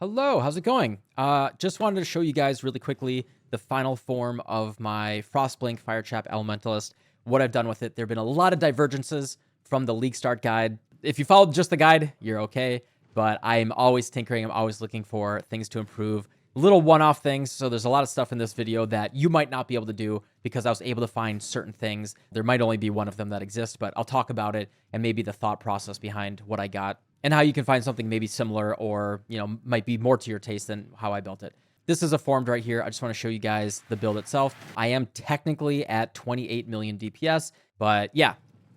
Hello, how's it going? Just wanted to show you guys really quickly the final form of my Frostblink Fire Trap Elementalist, what I've done with it. There have been a lot of divergences from the League Start guide. If you followed just the guide, you're okay, but I'm always tinkering. I'm always looking for things to improve, little one-off things. So there's a lot of stuff in this video that you might not be able to do because I was able to find certain things. There might only be one of them that exists, but I'll talk about it and maybe the thought process behind what I got and how you can find something maybe similar or, might be more to your taste than how I built it. This is a formed right here. I just want to show you guys the build itself. I am technically at 28 million DPS, but yeah,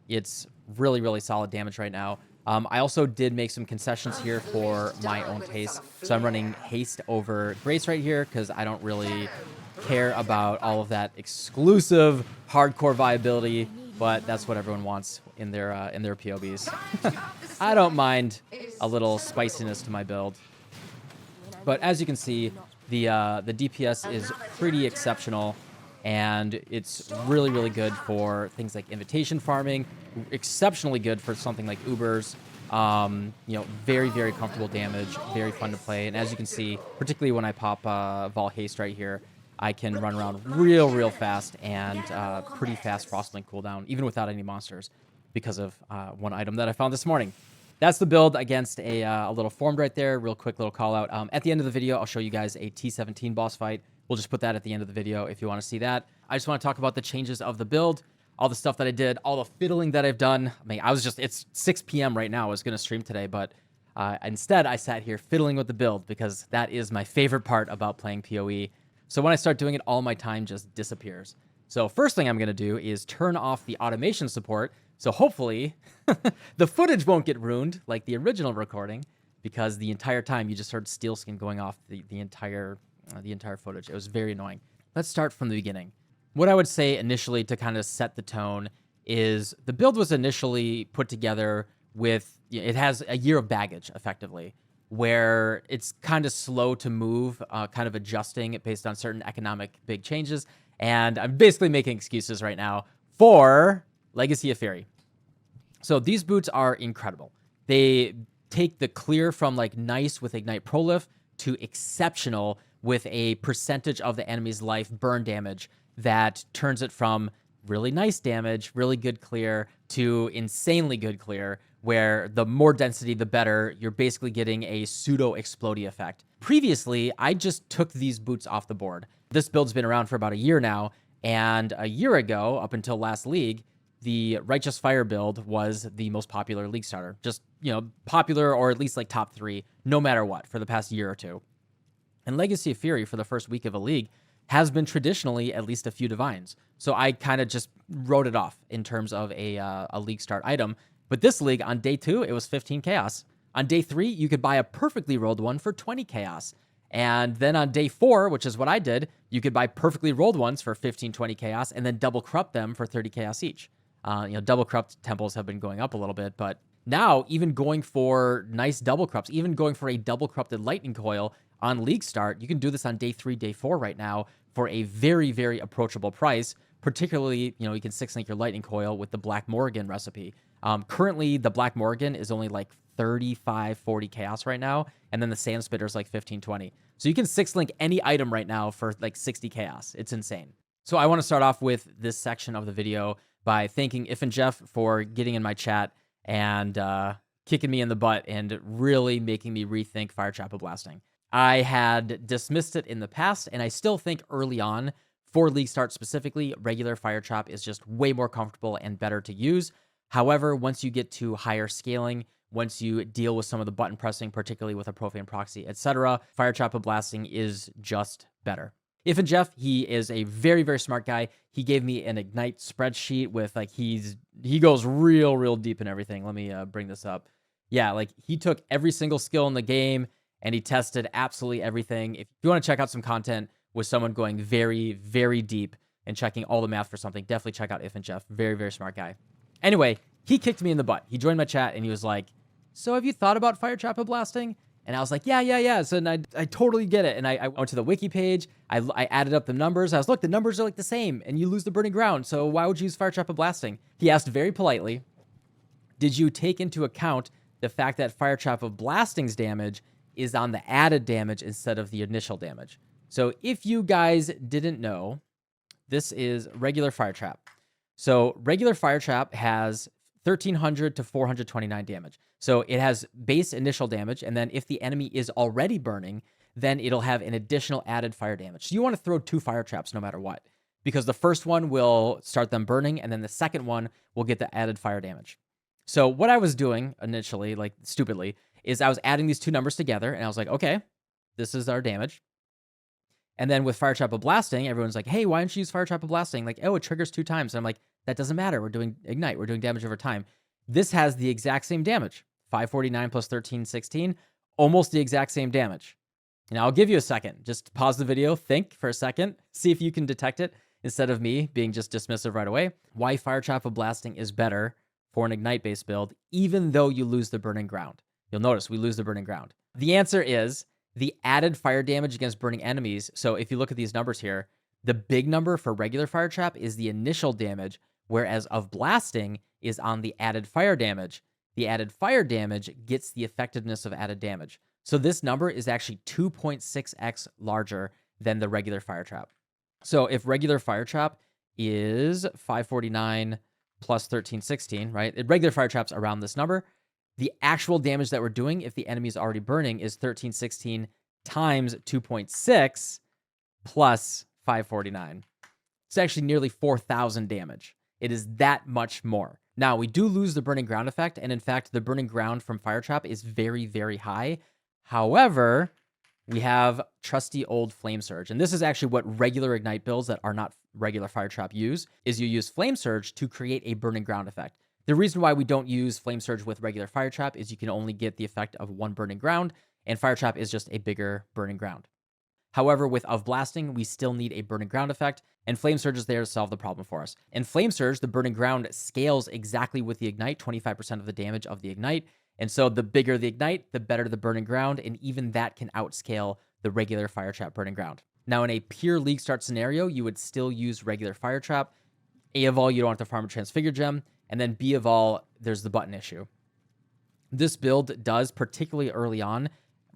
it's really, really solid damage right now. I also did make some concessions here for my own taste. So I'm running Haste over Grace right here because I don't really care about all of that exclusive hardcore viability, but that's what everyone wants in their POBs. I don't mind a little spiciness to my build, but as you can see, the DPS is pretty exceptional, and it's really, really good for things like invitation farming. Exceptionally good for something like Ubers. Very, very comfortable damage, very fun to play, and as you can see, particularly when I pop Vol Haste right here, I can run around real fast and pretty fast Frostblink cooldown, even without any monsters, because of one item that I found this morning. That's the build against a little formed right there. Real quick little call out. At the end of the video, I'll show you guys a T17 boss fight. We'll just put that at the end of the video if you want to see that. I just want to talk about the changes of the build, all the stuff that I did, all the fiddling that I've done. I mean, it's 6 p.m. right now. I was going to stream today, but instead I sat here fiddling with the build because that is my favorite part about playing PoE. So when I start doing it, all my time just disappears. So first thing I'm going to do is turn off the automation support. So hopefully the footage won't get ruined like the original recording, because the entire time you just heard steel skin going off the entire footage. It was very annoying. Let's start from the beginning. What I would say initially to kind of set the tone is the build was initially put together with, it has a year of baggage effectively, where it's kind of slow to move, kind of adjusting it based on certain economic big changes. And I'm basically making excuses right now for Legacy of Fury. So these boots are incredible. They take the clear from like nice with Ignite Prolif to exceptional with a percentage of the enemy's life burn damage that turns it from really nice damage, really good clear, to insanely good clear, where the more density, the better. You're basically getting a pseudo explodey effect. Previously, I just took these boots off the board. This build's been around for about a year now, and a year ago, up until last league, the Righteous Fire build was the most popular league starter. Just, popular, or at least like top 3, no matter what, for the past year or two. And Legacy of Fury, for the first week of a league, has been traditionally at least a few divines. So I kind of just wrote it off in terms of a league start item. But this league, on day 2, it was 15 chaos. On day 3, you could buy a perfectly rolled one for 20 chaos. And then on day 4, which is what I did, you could buy perfectly rolled ones for 15, 20 chaos, and then double corrupt them for 30 chaos each. Double corrupt temples have been going up a little bit, but now even going for nice double corrupts, even going for a double corrupted lightning coil on league start, you can do this on day 3, day 4 right now for a very, very approachable price. Particularly, you can 6-link your lightning coil with the Black Morrigan recipe. Currently, the Black Morrigan is only like 35, 40 chaos right now, and then the Sand Spitter is like 15, 20. So you can 6-link any item right now for like 60 chaos. It's insane. So I want to start off with this section of the video by thanking If and Jeff for getting in my chat and kicking me in the butt and really making me rethink Fire Trap blasting. I had dismissed it in the past, and I still think early on, for League Start specifically, regular Fire Trap is just way more comfortable and better to use. However, once you get to higher scaling, once you deal with some of the button pressing, particularly with a Profane Proxy, etc., Fire Trap blasting is just better. If and Jeff, he is a very, very smart guy. He gave me an Ignite spreadsheet with he goes real deep in everything. Let me bring this up. Yeah, he took every single skill in the game and he tested absolutely everything. If you want to check out some content with someone going very, very deep and checking all the math for something, definitely check out If and Jeff. Very, very smart guy. Anyway, he kicked me in the butt. He joined my chat and he was like, "So have you thought about Fire Trap blasting?" And I was like, yeah. So I totally get it. And I went to the wiki page. I added up the numbers. I was, look, the numbers are like the same and you lose the burning ground. So why would you use Fire Trap blasting? He asked very politely, did you take into account the fact that Fire Trap blasting's damage is on the added damage instead of the initial damage. So if you guys didn't know, this is regular Fire Trap. So regular Fire Trap has 1300 to 429 damage. So it has base initial damage, and then if the enemy is already burning, then it'll have an additional added fire damage. So you want to throw 2 fire traps no matter what, because the first one will start them burning, and then the second one will get the added fire damage. So what I was doing initially, like stupidly, is I was adding these 2 numbers together, and I was like, okay, this is our damage. And then with Fire Trap of Blasting, everyone's like, hey, why don't you use Fire Trap of Blasting? Like, oh, it triggers 2 times. And I'm like, that doesn't matter. We're doing Ignite. We're doing damage over time. This has the exact same damage. 549 plus 1316, almost the exact same damage. And I'll give you a second. Just pause the video, think for a second, see if you can detect it instead of me being just dismissive right away. Why Fire Trap of Blasting is better for an Ignite-based build, even though you lose the Burning Ground. You'll notice we lose the Burning Ground. The answer is the added fire damage against burning enemies. So if you look at these numbers here, the big number for regular Fire Trap is the initial damage, whereas of Blasting is on the added fire damage. The added fire damage gets the effectiveness of added damage. So this number is actually 2.6x larger than the regular Fire Trap. So if regular Fire Trap is 549 plus 1316, right? Regular Fire Trap's around this number. The actual damage that we're doing if the enemy is already burning is 1316 times 2.6 plus 549. It's actually nearly 4,000 damage. It is that much more. Now, we do lose the Burning Ground effect, and in fact, the Burning Ground from Fire Trap is very, very high. However, we have trusty old Flame Surge, and this is actually what regular Ignite builds that are not regular Fire Trap use, is you use Flame Surge to create a Burning Ground effect. The reason why we don't use Flame Surge with regular Fire Trap is you can only get the effect of 1 Burning Ground, and Fire Trap is just a bigger Burning Ground. However, with Of Blasting, we still need a Burning Ground effect, and Flame Surge is there to solve the problem for us. In Flame Surge, the Burning Ground scales exactly with the Ignite, 25% of the damage of the Ignite, and so the bigger the Ignite, the better the Burning Ground, and even that can outscale the regular Fire Trap Burning Ground. Now, in a pure League Start scenario, you would still use regular Fire Trap. A of all, you don't have to farm a Transfigure Gem, and then B of all, there's the button issue. This build does, particularly early on,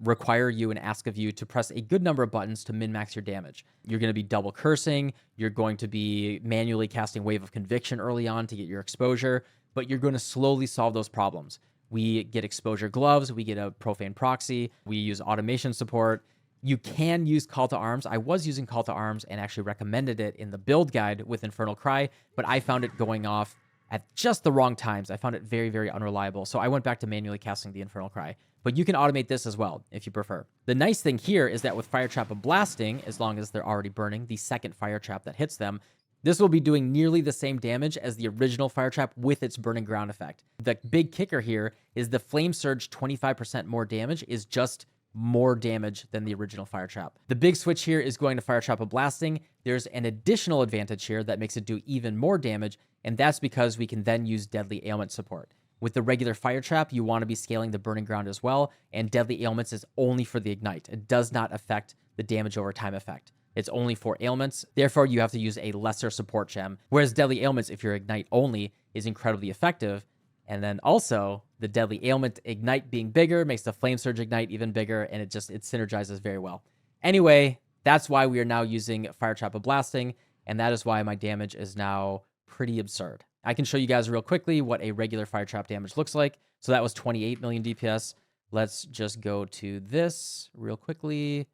require you and ask of you to press a good number of buttons to min-max your damage. You're going to be double cursing, you're going to be manually casting Wave of Conviction early on to get your exposure, but you're going to slowly solve those problems. We get exposure gloves, we get a profane proxy, we use automation support. You can use Call to Arms. I was using Call to Arms and actually recommended it in the build guide with Infernal Cry, but I found it going off at just the wrong times. I found it very, very unreliable. So I went back to manually casting the Infernal Cry. But you can automate this as well if you prefer. The nice thing here is that with Fire Trap of Blasting, as long as they're already burning, the second Fire Trap that hits them, this will be doing nearly the same damage as the original Fire Trap with its Burning Ground effect. The big kicker here is the Flame Surge 25% more damage is just more damage than the original Fire Trap. The big switch here is going to Fire Trap of Blasting. There's an additional advantage here that makes it do even more damage, and that's because we can then use Deadly Ailment support. With the regular Fire Trap, you want to be scaling the Burning Ground as well, and Deadly Ailments is only for the Ignite. It does not affect the damage over time effect. It's only for ailments, therefore you have to use a lesser support gem, whereas Deadly Ailments, if you're Ignite only, is incredibly effective. And then also, the Deadly Ailment Ignite being bigger makes the Flame Surge Ignite even bigger, and it synergizes very well. Anyway, that's why we are now using Fire Trap of Blasting, and that is why my damage is now pretty absurd. I can show you guys real quickly what a regular Fire Trap damage looks like. So that was 28 million DPS. Let's just go to this real quickly.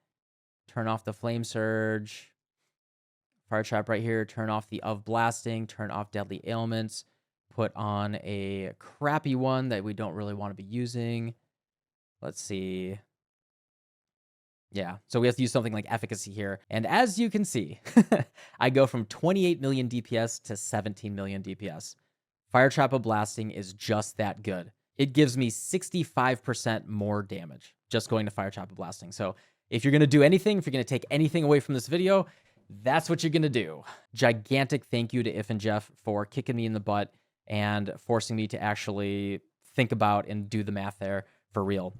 Turn off the Flame Surge. Fire Trap right here. Turn off the Of Blasting. Turn off Deadly Ailments. Put on a crappy one that we don't really want to be using. Let's see. Yeah, so we have to use something like Efficacy here. And as you can see, I go from 28 million DPS to 17 million DPS. Fire Trap of Blasting is just that good. It gives me 65% more damage just going to Fire Trap of Blasting. So if you're going to do anything, if you're going to take anything away from this video, that's what you're going to do. Gigantic thank you to If and Jeff for kicking me in the butt and forcing me to actually think about and do the math there for real.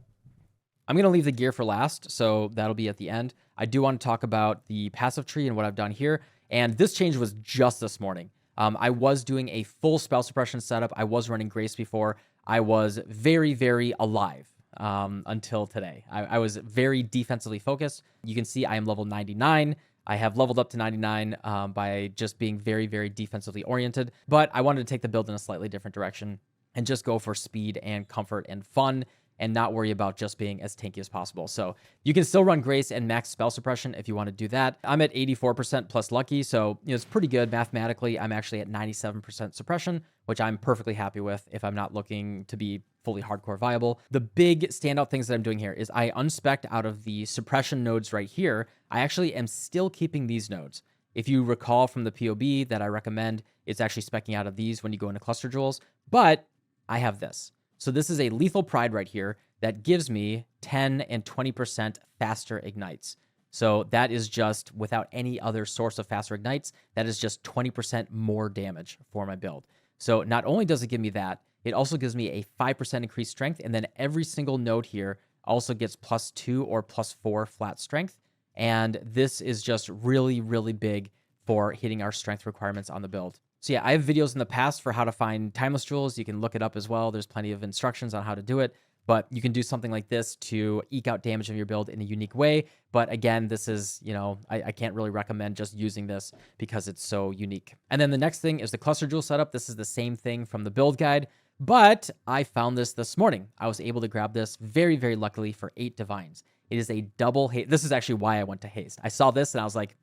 I'm going to leave the gear for last, so that'll be at the end. I do want to talk about the passive tree and what I've done here, and this change was just this morning. I was doing a full spell suppression setup. I was running Grace before. I was very, very alive. until today. I was very defensively focused. You can see I am level 99. I have leveled up to 99 by just being very, very defensively oriented. But I wanted to take the build in a slightly different direction and just go for speed and comfort and fun and not worry about just being as tanky as possible. So you can still run Grace and max spell suppression if you want to do that. I'm at 84% plus lucky, so it's pretty good mathematically. I'm actually at 97% suppression, which I'm perfectly happy with if I'm not looking to be fully hardcore viable. The big standout things that I'm doing here is I unspec'd out of the suppression nodes right here. I actually am still keeping these nodes. If you recall from the POB that I recommend, it's actually specking out of these when you go into cluster jewels, but I have this. So this is a lethal pride right here that gives me 10 and 20% faster ignites. So that is just without any other source of faster ignites, that is just 20% more damage for my build. So not only does it give me that, it also gives me a 5% increased strength. And then every single node here also gets +2 or +4 flat strength. And this is just really, really big for hitting our strength requirements on the build. So yeah, I have videos in the past for how to find timeless jewels. You can look it up as well. There's plenty of instructions on how to do it, but you can do something like this to eke out damage of your build in a unique way. But again, this is, I can't really recommend just using this because it's so unique. And then the next thing is the cluster jewel setup. This is the same thing from the build guide, but I found this morning. I was able to grab this very, very luckily for 8 divines. It is a double haste. This is actually why I went to haste. I saw this and I was like,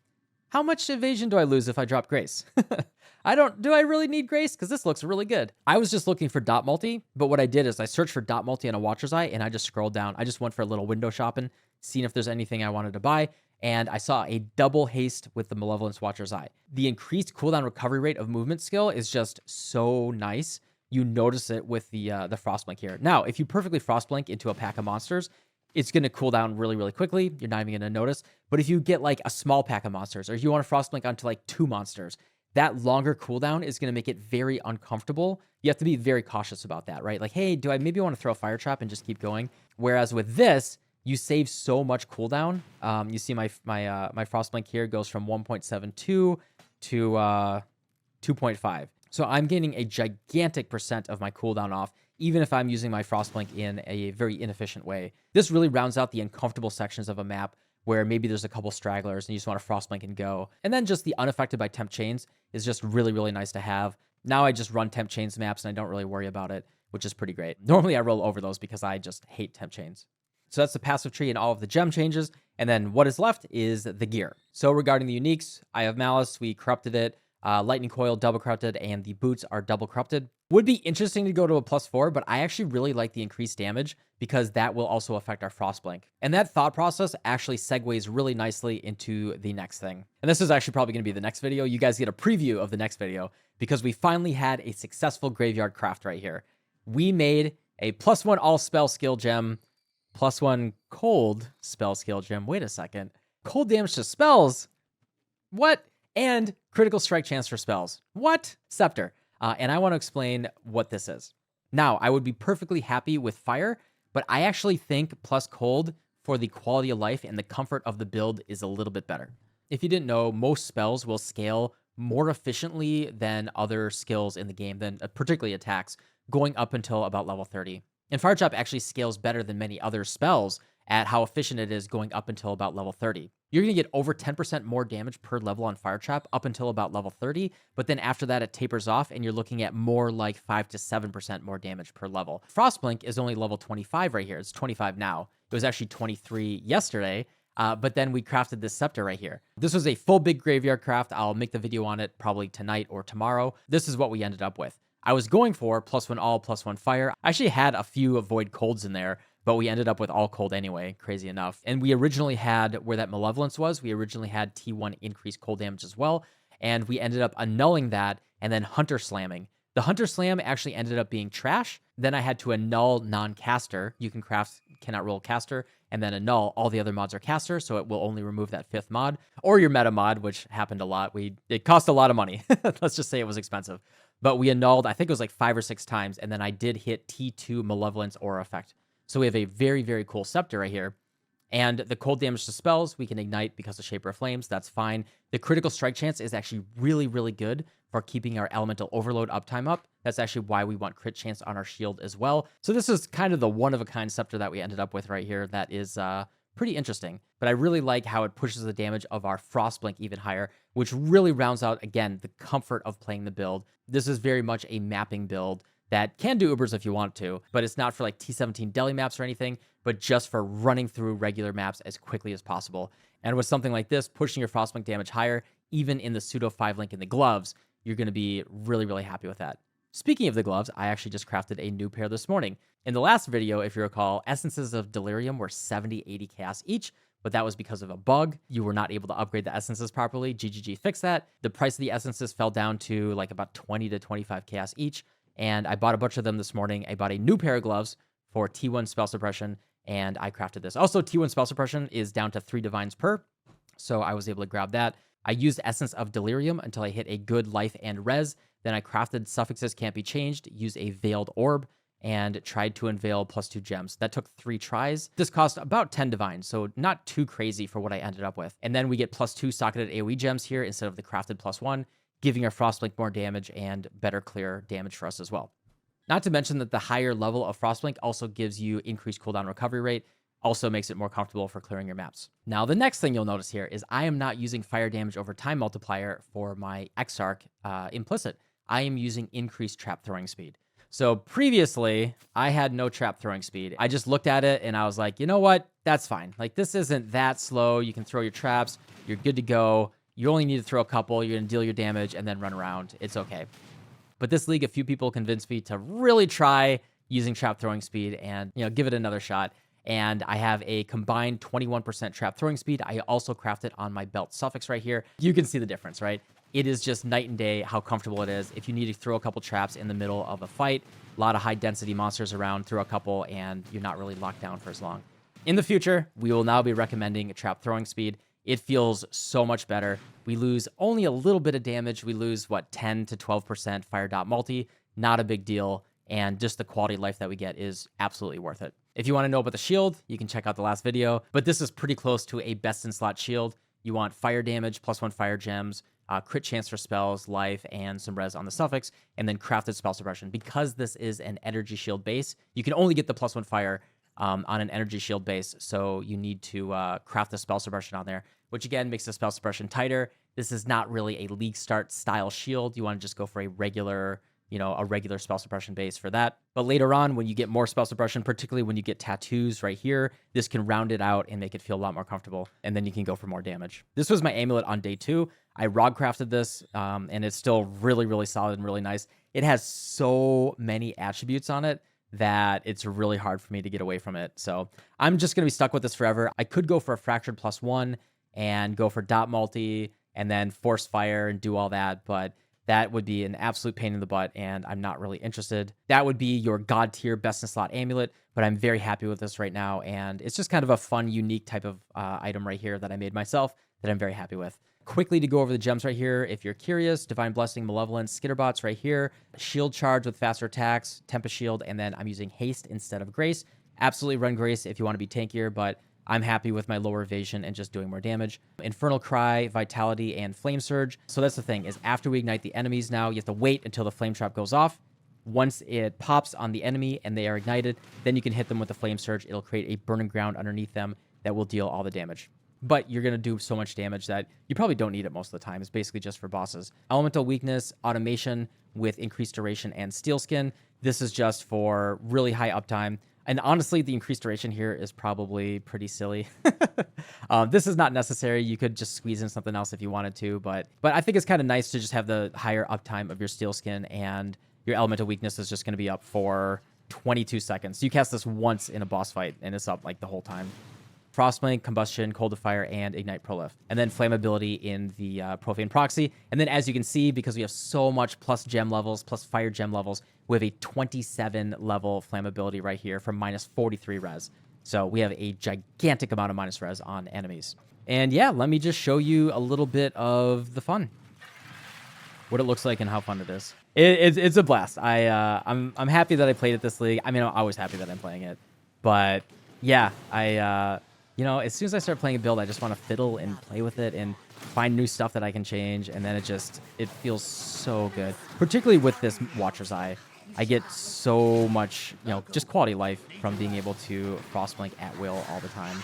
how much evasion do I lose if I drop Grace? Do I really need Grace? Because this looks really good. I was just looking for dot multi, but what I did is I searched for dot multi on a Watcher's Eye and I just scrolled down. I just went for a little window shopping, seeing if there's anything I wanted to buy. And I saw a double haste with the Malevolence Watcher's Eye. The increased cooldown recovery rate of movement skill is just so nice. You notice it with the Frostblink here. Now, if you perfectly Frostblink into a pack of monsters, it's going to cool down really, really quickly. You're not even going to notice. But if you get like a small pack of monsters, or if you want to Frostblink onto like 2 monsters, that longer cooldown is going to make it very uncomfortable. You have to be very cautious about that, right? Like, hey, do I maybe want to throw a fire trap and just keep going? Whereas with this, you save so much cooldown. You see my Frostblink here goes from 1.72 to 2.5. So I'm getting a gigantic percent of my cooldown off, even if I'm using my Frostblink in a very inefficient way. This really rounds out the uncomfortable sections of a map where maybe there's a couple stragglers and you just want to Frostblink and go. And then just the unaffected by temp chains is just really, really nice to have. Now I just run temp chains maps and I don't really worry about it, which is pretty great. Normally I roll over those because I just hate temp chains. So that's the passive tree and all of the gem changes. And then what is left is the gear. So regarding the uniques, I have Malice, we corrupted it. Lightning Coil double corrupted, and the boots are double corrupted. Would be interesting to go to a +4, but I actually really like the increased damage because that will also affect our Frostblink. And that thought process actually segues really nicely into the next thing. And this is actually probably going to be the next video. You guys get a preview of the next video because we finally had a successful graveyard craft right here. We made a +1 all spell skill gem, +1 cold spell skill gem. Wait a second. Cold damage to spells? What? And critical strike chance for spells. What? Scepter. And I want to explain what this is. Now, I would be perfectly happy with fire, but I actually think plus cold for the quality of life and the comfort of the build is a little bit better. If you didn't know, most spells will scale more efficiently than other skills in the game, than particularly attacks, going up until about level 30. And Fire Trap actually scales better than many other spells at how efficient it is going up until about level 30. You're going to get over 10% more damage per level on Fire Trap up until about level 30, but then after that it tapers off and you're looking at more like 5 to 7% more damage per level. Frostblink is only level 25 right here. It's 25 now. It was actually 23 yesterday, but then we crafted this scepter right here. This was a full big graveyard craft. I'll make the video on it probably tonight or tomorrow. This is what we ended up with. I was going for +1 all, +1 fire. I actually had a few avoid colds in there, but we ended up with all cold anyway, crazy enough. And we originally had, where that Malevolence was, we originally had T1 increased cold damage as well, and we ended up annulling that and then Hunter Slamming. The Hunter Slam actually ended up being trash. Then I had to annul non-caster. You can craft, cannot roll caster, and then annul. All the other mods are caster, so it will only remove that 5th mod. Or your meta mod, which happened a lot. It cost a lot of money. Let's just say it was expensive. But we annulled, I think it was like 5 or 6 times, and then I did hit T2 Malevolence Aura effect. So we have a very, very cool scepter right here. And the cold damage to spells, we can ignite because of Shaper of Flames. That's fine. The critical strike chance is actually really, really good for keeping our elemental overload uptime up. That's actually why we want crit chance on our shield as well. So this is kind of the one-of-a-kind scepter that we ended up with right here. That is pretty interesting. But I really like how it pushes the damage of our Frostblink even higher, which really rounds out, again, the comfort of playing the build. This is very much a mapping build that can do Ubers if you want to, but it's not for like T17 deli maps or anything, but just for running through regular maps as quickly as possible. And with something like this, pushing your Frostblink damage higher, even in the pseudo 5-link in the gloves, you're going to be really, really happy with that. Speaking of the gloves, I actually just crafted a new pair this morning. In the last video, if you recall, Essences of Delirium were 70, 80 chaos each, but that was because of a bug. You were not able to upgrade the essences properly. GGG fixed that. The price of the essences fell down to like about 20 to 25 chaos each, and I bought a bunch of them this morning. I bought a new pair of gloves for T1 spell suppression, and I crafted this. Also, T1 spell suppression is down to 3 divines per, so I was able to grab that. I used Essence of Delirium until I hit a good life and res. Then I crafted Suffixes Can't Be Changed, used a Veiled Orb, and tried to unveil +2 gems. That took 3 tries. This cost about 10 divines, so not too crazy for what I ended up with. And then we get +2 socketed AoE gems here instead of the crafted +1, giving our Frostblink more damage and better clear damage for us as well. Not to mention that the higher level of Frostblink also gives you increased cooldown recovery rate, also makes it more comfortable for clearing your maps. Now, the next thing you'll notice here is I am not using fire damage over time multiplier for my Exarch implicit. I am using increased trap throwing speed. So previously, I had no trap throwing speed. I just looked at it and I was like, you know what? That's fine. Like, this isn't that slow. You can throw your traps. You're good to go. You only need to throw a couple. You're going to deal your damage and then run around. It's okay. But this league, a few people convinced me to really try using trap throwing speed and, give it another shot. And I have a combined 21% trap throwing speed. I also crafted on my belt suffix right here. You can see the difference, right? It is just night and day how comfortable it is. If you need to throw a couple traps in the middle of a fight, a lot of high density monsters around, throw a couple and you're not really locked down for as long. In the future, we will now be recommending a trap throwing speed. It feels so much better. We lose only a little bit of damage. We lose, 10 to 12% fire dot multi. Not a big deal. And just the quality of life that we get is absolutely worth it. If you want to know about the shield, you can check out the last video. But this is pretty close to a best-in-slot shield. You want fire damage, +1 fire gems, crit chance for spells, life, and some res on the suffix, and then crafted spell suppression. Because this is an energy shield base, you can only get the +1 fire on an energy shield base, so you need to craft the spell suppression on there, which again makes the spell suppression tighter. This is not really a league start style shield. You want to just go for a regular spell suppression base for that. But later on, when you get more spell suppression, particularly when you get tattoos right here, this can round it out and make it feel a lot more comfortable. And then you can go for more damage. This was my amulet on day 2. I ROG crafted this, and it's still really, really solid and really nice. It has so many attributes on it that it's really hard for me to get away from it. So I'm just going to be stuck with this forever. I could go for a fractured +1 and go for dot multi and then force fire and do all that, but that would be an absolute pain in the butt, and I'm not really interested. That would be your god tier best in slot amulet, but I'm very happy with this right now, and it's just kind of a fun, unique type of item right here that I made myself that I'm very happy with. Quickly to go over the gems right here, if you're curious, Divine Blessing, Malevolence, Skitterbots right here, Shield Charge with faster attacks, Tempest Shield, and then I'm using Haste instead of Grace. Absolutely run Grace if you want to be tankier, but I'm happy with my lower evasion and just doing more damage. Infernal Cry, Vitality, and Flame Surge. So that's the thing, is after we ignite the enemies now, you have to wait until the Flame Trap goes off. Once it pops on the enemy and they are ignited, then you can hit them with the Flame Surge. It'll create a burning ground underneath them that will deal all the damage. But you're going to do so much damage that you probably don't need it most of the time. It's basically just for bosses. Elemental Weakness, Automation with increased duration and Steel Skin. This is just for really high uptime. And honestly, the increased duration here is probably pretty silly. This is not necessary. You could just squeeze in something else if you wanted to. But I think it's kind of nice to just have the higher uptime of your Steel Skin, and your Elemental Weakness is just going to be up for 22 seconds. You cast this once in a boss fight, and it's up like the whole time. Frostblink, Combustion, Cold to Fire, and Ignite Prolift. And then Flammability in the Profane Proxy. And then as you can see, because we have so much plus gem levels, plus fire gem levels, we have a 27 level Flammability right here from -43 res. So we have a gigantic amount of minus res on enemies. And yeah, let me just show you a little bit of the fun. What it looks like and how fun it is. It's a blast. I'm happy that I played at this league. I mean, I'm always happy that I'm playing it. But yeah, You know, as soon as I start playing a build, I just want to fiddle and play with it and find new stuff that I can change. And then it feels so good, particularly with this Watcher's Eye. I get so much, you know, just quality life from being able to Frostblink at will all the time.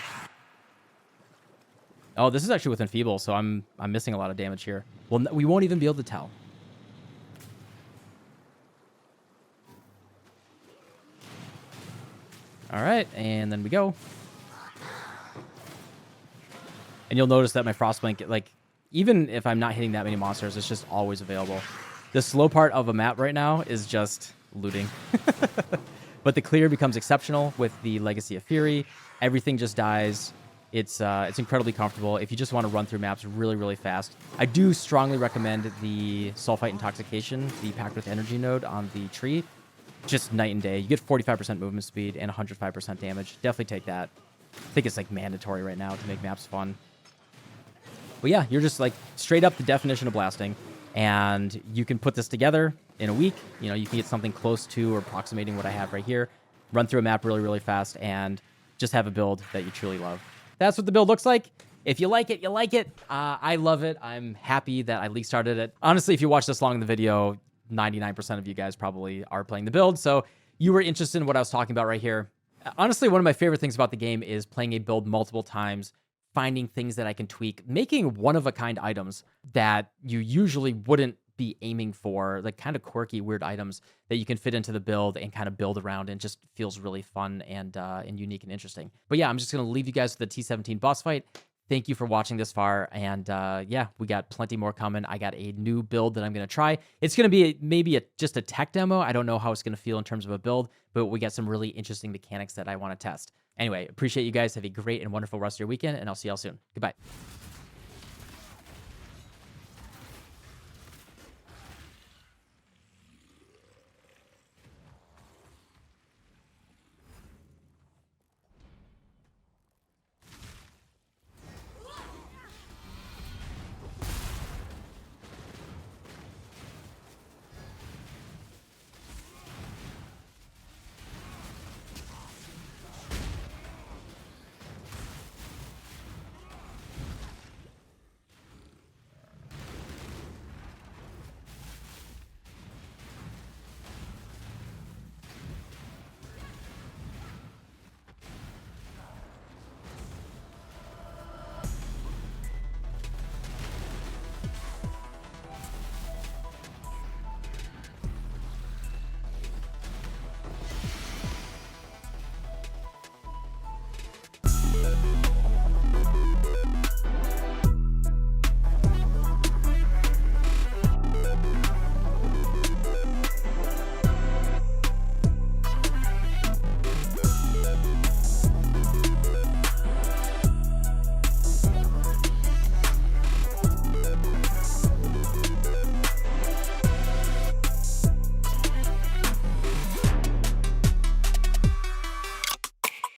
Oh, this is actually with Enfeeble, so I'm missing a lot of damage here. Well, we won't even be able to tell. All right, and then we go. And you'll notice that my Frostblink, like, even if I'm not hitting that many monsters, it's just always available. The slow part of a map right now is just looting. But the clear becomes exceptional with the Legacy of Fury. Everything just dies. It's incredibly comfortable if you just want to run through maps really, really fast. I do strongly recommend the Sulfite Intoxication, the Packed with Energy node on the tree. Just night and day. You get 45% movement speed and 105% damage. Definitely take that. I think it's like mandatory right now to make maps fun. But yeah, you're just like straight up the definition of blasting. And you can put this together in a week. You know, you can get something close to or approximating what I have right here. Run through a map really, really fast and just have a build that you truly love. That's what the build looks like. If you like it, you like it. I love it. I'm happy that I league started it. Honestly, if you watch this long in the video, 99% of you guys probably are playing the build. So you were interested in what I was talking about right here. Honestly, one of my favorite things about the game is playing a build multiple times, finding things that I can tweak, making one-of-a-kind items that you usually wouldn't be aiming for, like kind of quirky, weird items that you can fit into the build and kind of build around, and just feels really fun and unique and interesting. But yeah, I'm just going to leave you guys with the T17 boss fight. Thank you for watching this far, and yeah, we got plenty more coming. I got a new build that I'm going to try. It's going to be maybe just a tech demo. I don't know how it's going to feel in terms of a build, but we got some really interesting mechanics that I want to test. Anyway, appreciate you guys. Have a great and wonderful rest of your weekend, and I'll see y'all soon. Goodbye.